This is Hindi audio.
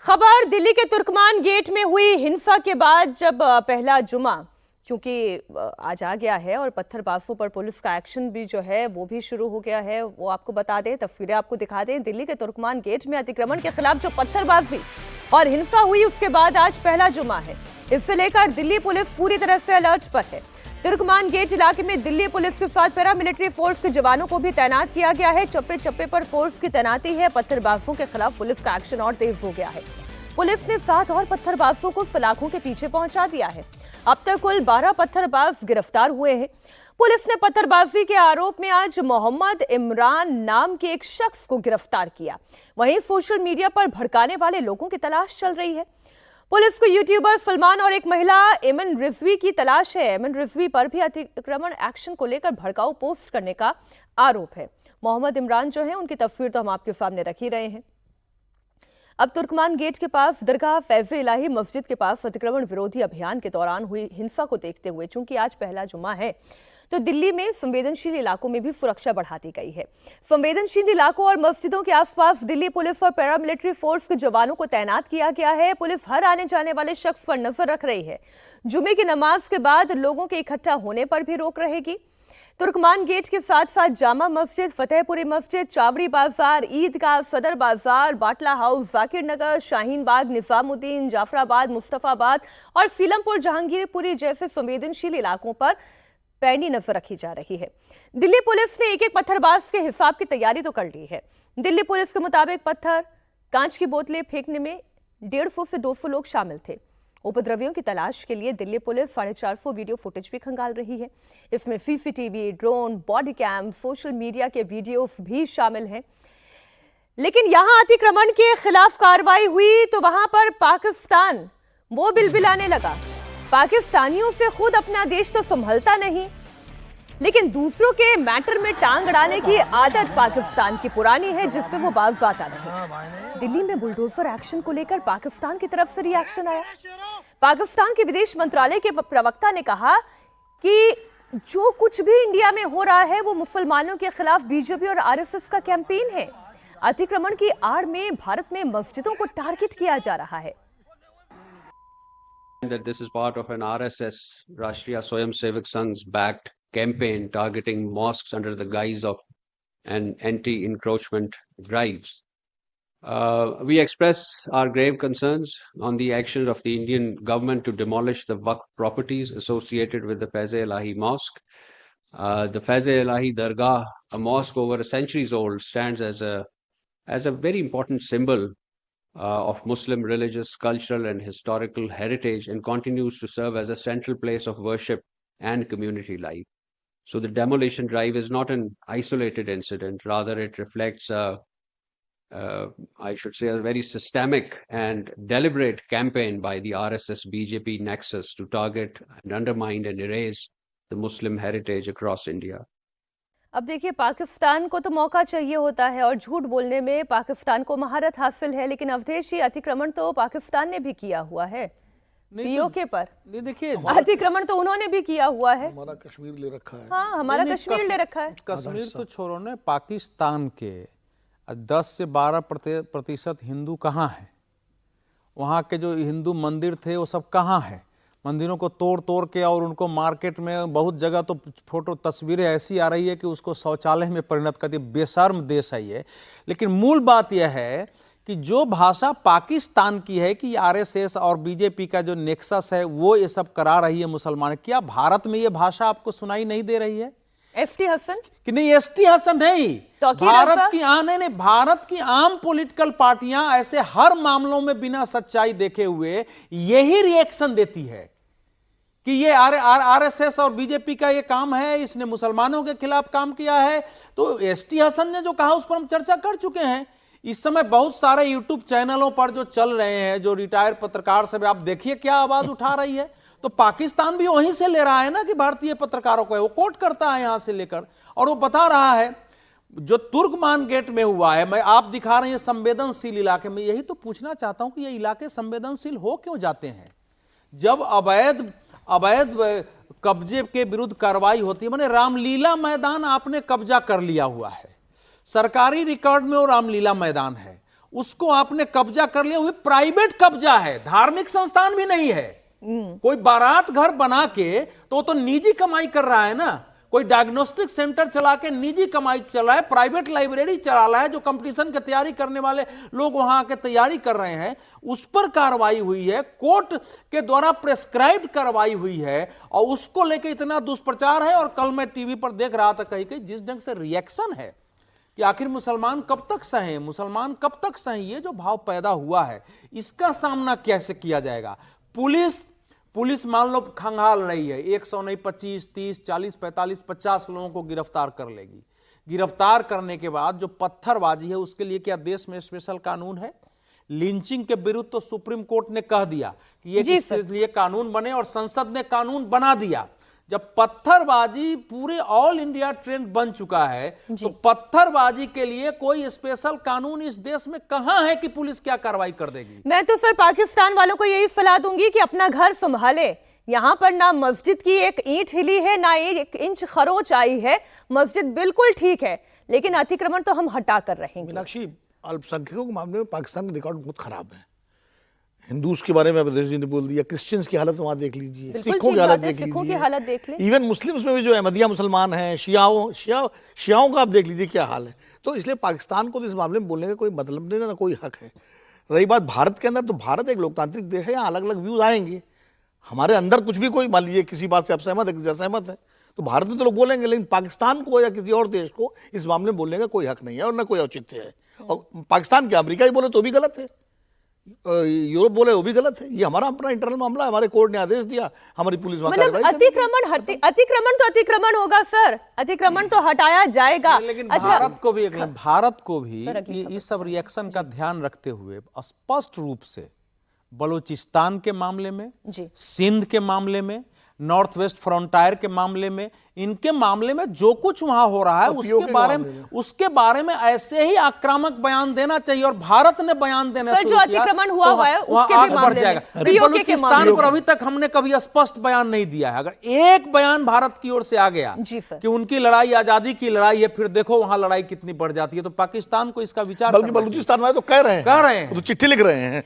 खबर दिल्ली के तुर्कमान गेट में हुई हिंसा के बाद जब पहला जुमा क्योंकि आज आ गया है और पत्थरबाजों पर पुलिस का एक्शन भी जो है वो भी शुरू हो गया है। वो आपको बता दें, तस्वीरें आपको दिखा दें। दिल्ली के तुर्कमान गेट में अतिक्रमण के खिलाफ जो पत्थरबाजी और हिंसा हुई उसके बाद आज पहला जुमा है। इससे लेकर दिल्ली पुलिस पूरी तरह से अलर्ट पर है। तुर्कमान गेट इलाके में दिल्ली पुलिस के साथ पैरामिलिट्री फोर्स के जवानों को भी तैनात किया गया है। चप्पे चप्पे पर फोर्स की तैनाती है। पत्थरबाजों के खिलाफ पुलिस का एक्शन और तेज हो गया है। पुलिस ने 7 और पत्थरबाजों को सलाखों के पीछे पहुंचा दिया है। अब तक कुल 12 पत्थरबाज गिरफ्तार हुए हैं। पुलिस ने पत्थरबाजी के आरोप में आज मोहम्मद इमरान नाम के एक शख्स को गिरफ्तार किया। वहीं सोशल मीडिया पर भड़काने वाले लोगों की तलाश चल रही है। पुलिस को यूट्यूबर सलमान और एक महिला एमन रिजवी की तलाश है। एमन रिजवी पर भी अतिक्रमण एक्शन को लेकर भड़काऊ पोस्ट करने का आरोप है। मोहम्मद इमरान जो है उनकी तस्वीर तो हम आपके सामने रख ही रहे हैं। अब तुर्कमान गेट के पास दरगाह फैज़े इलाही मस्जिद के पास अतिक्रमण विरोधी अभियान के दौरान हुई हिंसा को देखते हुए चूंकि आज पहला जुमा है तो दिल्ली में संवेदनशील इलाकों में भी सुरक्षा बढ़ा दी गई है। संवेदनशील इलाकों और मस्जिदों के आसपास दिल्ली पुलिस और पैरामिलिट्री फोर्स के जवानों को तैनात किया गया है। पुलिस हर आने जाने वाले शख्स पर नजर रख रही है। जुमे की नमाज के बाद लोगों के इकट्ठा होने पर भी रोक रहेगी। तुर्कमान गेट के साथ साथ जामा मस्जिद, फतेहपुरी मस्जिद, चावड़ी बाजार, ईदगाह, सदर बाजार, बाटला हाउस, जाकिर नगर, शाहीन बाग, निजामुद्दीन, जाफराबाद, मुस्तफाबाद और सीलमपुर जहांगीरपुरी जैसे संवेदनशील इलाकों पर पैनी नजर रखी जा रही है। दिल्ली पुलिस ने एक एक पत्थरबाज के हिसाब की तैयारी तो कर ली है। दिल्ली पुलिस के मुताबिक पत्थर, कांच की बोतलें फेंकने में 150 से 200 लोग शामिल थे। उपद्रवियों की तलाश के लिए दिल्ली पुलिस 450 वीडियो फुटेज भी खंगाल रही है। इसमें CCTV, drone, body cam, social media के वीडियोस भी शामिल हैं। लेकिन यहां अतिक्रमण के खिलाफ कार्रवाई हुई तो वहां पर पाकिस्तान वो बिलबिलाने लगा। पाकिस्तानियों से खुद अपना देश तो संभलता नहीं, लेकिन दूसरों के मैटर में टांग अड़ाने की आदत पाकिस्तान की पुरानी है, जिससे वो बाज आता नहीं। दिल्ली में बुलडोजर एक्शन को लेकर पाकिस्तान की तरफ से रिएक्शन आया। पाकिस्तान के विदेश मंत्रालय के प्रवक्ता ने कहा कि जो कुछ भी इंडिया में हो रहा है वो मुसलमानों के खिलाफ बीजेपी और आरएसएस का कैंपेन है। अतिक्रमण की आड़ में भारत में मस्जिदों को टारगेट किया जा रहा है। That this is part of an RSS, Rashtriya Swayamsevak Sangh's backed campaign targeting mosques under the guise of an anti-encroachment drives. We express our grave concerns on the actions of the Indian government to demolish the Waqf properties associated with the Faiz-e Ilahi Mosque. The Faiz-e Ilahi Dargah, a mosque over centuries old, stands as a very important symbol of Muslim religious, cultural and historical heritage and continues to serve as a central place of worship and community life. So the demolition drive is not an isolated incident, rather it reflects I should say a very systemic and deliberate campaign by the RSS BJP nexus to target and undermine and erase the Muslim heritage across India. अब देखिए, पाकिस्तान को तो मौका चाहिए होता है और झूठ बोलने में पाकिस्तान को महारत हासिल है, लेकिन अवधेशी अतिक्रमण तो पाकिस्तान ने भी किया हुआ है। पीओके पर नहीं, देखिए अतिक्रमण तो उन्होंने भी किया हुआ है। हमारा कश्मीर ले रखा है। हाँ, हमारा कश्मीर ले रखा है। कश्मीर तो छोड़ो ना, पाकिस्तान के 10 से 12% हिंदू कहाँ हैं? वहाँ के जो हिंदू मंदिर थे वो सब कहाँ हैं? मंदिरों को तोड़ तोड़ के और उनको मार्केट में बहुत जगह तो फोटो तस्वीरें ऐसी आ रही है कि उसको शौचालय में परिणत कर दिया। बेशर्म देश है ये। लेकिन मूल बात यह है कि जो भाषा पाकिस्तान की है कि आरएसएस और बीजेपी का जो नेक्सस है वो ये सब करा रही है मुसलमान, क्या भारत में ये भाषा आपको सुनाई नहीं दे रही है? एसटी हसन कि नहीं, एसटी हसन नहीं, भारत की आम पॉलिटिकल पार्टियां ऐसे हर मामलों में बिना सच्चाई देखे हुए यही रिएक्शन देती है कि ये आरएसएस और बीजेपी का ये काम है, इसने मुसलमानों के खिलाफ काम किया है। तो एसटी हसन ने जो कहा उस पर हम चर्चा कर चुके हैं। इस समय बहुत सारे यूट्यूब चैनलों पर जो चल रहे हैं, जो रिटायर्ड पत्रकार सब, आप देखिए क्या आवाज उठा रही है। तो पाकिस्तान भी वहीं से ले रहा है ना कि भारतीय पत्रकारों को, वो कोट करता है यहां से लेकर, और वो बता रहा है जो तुर्कमान गेट में हुआ है। मैं आप दिखा रहे हैं संवेदनशील इलाके में, यही तो पूछना चाहता हूं कि ये इलाके संवेदनशील हो क्यों जाते हैं? जब अवैध कब्जे के विरुद्ध कार्रवाई होती है, माने रामलीला मैदान आपने कब्जा कर लिया हुआ है, सरकारी रिकॉर्ड में वो रामलीला मैदान है, उसको आपने कब्जा कर लिया, वो प्राइवेट कब्जा है, धार्मिक संस्थान भी नहीं है। कोई बारात घर बना के तो निजी कमाई कर रहा है ना, कोई डायग्नोस्टिक सेंटर चला के निजी कमाई चल रहा है, प्राइवेट लाइब्रेरी चला रहा है, जो कंपटीशन की तैयारी करने वाले लोग वहां आके तैयारी कर रहे हैं, उस पर कार्रवाई हुई है, कोर्ट के द्वारा प्रेस्क्राइब्ड कार्रवाई हुई है, और उसको लेके इतना दुष्प्रचार है। और कल मैं टीवी पर देख रहा था कहीं कहीं जिस ढंग से रिएक्शन है कि आखिर मुसलमान कब तक सहें, मुसलमान कब तक सहें, ये जो भाव पैदा हुआ है इसका सामना कैसे किया जाएगा। पुलिस मान लो खंगाल रही है, 100 नहीं 25, 30, 40, 45, 50 लोगों को गिरफ्तार कर लेगी। गिरफ्तार करने के बाद जो पत्थरबाजी है उसके लिए क्या देश में स्पेशल कानून है? लिंचिंग के विरुद्ध तो सुप्रीम कोर्ट ने कह दिया कि ये इसके लिए कानून बने, और संसद ने कानून बना दिया। जब पत्थरबाजी पूरे ऑल इंडिया ट्रेंड बन चुका है, तो पत्थरबाजी के लिए कोई स्पेशल कानून इस देश में कहां है कि पुलिस क्या कार्रवाई कर देगी? मैं तो सर पाकिस्तान वालों को यही सलाह दूंगी कि अपना घर संभाले। यहाँ पर ना मस्जिद की एक ईंट हिली है, ना 1 इंच खरोच आई है। मस्जिद बिल्कुल ठीक है, लेकिन अतिक्रमण तो हम हटा कर रहेंगे। मीनाक्षी, अल्पसंख्यकों के मामले में पाकिस्तान का रिकॉर्ड बहुत खराब है। हिंदूज के बारे में अवधेश जी ने बोल दिया, क्रिश्चियंस की हालत वहां देख लीजिए, सिखों की हालत देख लीजिए, इवन मुस्लिम्स में भी जो अहमदिया मुसलमान हैं, शियाओं का आप देख लीजिए क्या हाल है। तो इसलिए पाकिस्तान को तो इस मामले में बोलने का कोई मतलब नहीं, ना कोई हक है। रही बात भारत के अंदर, तो भारत एक लोकतांत्रिक देश है, यहाँ अलग अलग व्यूज आएंगे। हमारे अंदर कुछ भी कोई मान लीजिए किसी बात से आप सहमत है, किसी असहमत है, तो भारत में तो लोग बोलेंगे, लेकिन पाकिस्तान को या किसी और देश को इस मामले में बोलने का कोई हक नहीं है और ना कोई औचित्य है। और पाकिस्तान क्या, अमेरिका ही बोले तो भी गलत है, यूरोप बोले वो भी गलत है। ये हमारा अपना इंटरनल मामला है, हमारे कोर्ट ने आदेश दिया, हमारी पुलिस वहां मतलब अतिक्रमण तो अतिक्रमण होगा सर, अतिक्रमण तो हटाया जाएगा। लेकिन भारत को भी इस सब रिएक्शन का ध्यान रखते हुए स्पष्ट रूप से बलूचिस्तान के मामले में, सिंध के मामले में, नॉर्थ वेस्ट फ्रंटायर के मामले में, इनके मामले में जो कुछ वहां हो रहा है उसके बारे में ऐसे ही आक्रामक बयान देना चाहिए। और भारत ने बयान देना शुरू किया, अतिक्रमण हुआ हुआ है उसके भी मामले में, बलूचिस्तान पर अभी तक हमने कभी स्पष्ट बयान नहीं दिया है। अगर एक बयान भारत की ओर से आ गया कि उनकी लड़ाई आजादी की लड़ाई है, फिर देखो वहां लड़ाई कितनी बढ़ जाती है। तो पाकिस्तान को इसका विचार, बल्कि बलूचिस्तान वाले तो कह रहे हैं, तो चिट्ठी लिख रहे हैं।